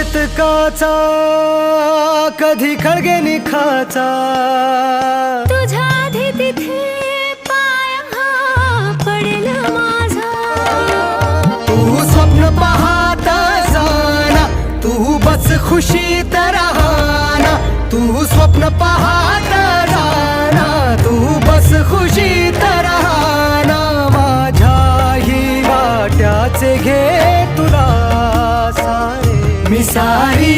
चेतकाचा कधी खळगे निखाचा तुझ्या आधी तिथे पाय हा पडेल माझा तू स्वप्न पाहत जाना तू बस खुशीत राहना तू स्वप्न पाहत जाना तू बस खुशीत राहना माझ्याही वाट्याचे घे तुला सारे मी सारी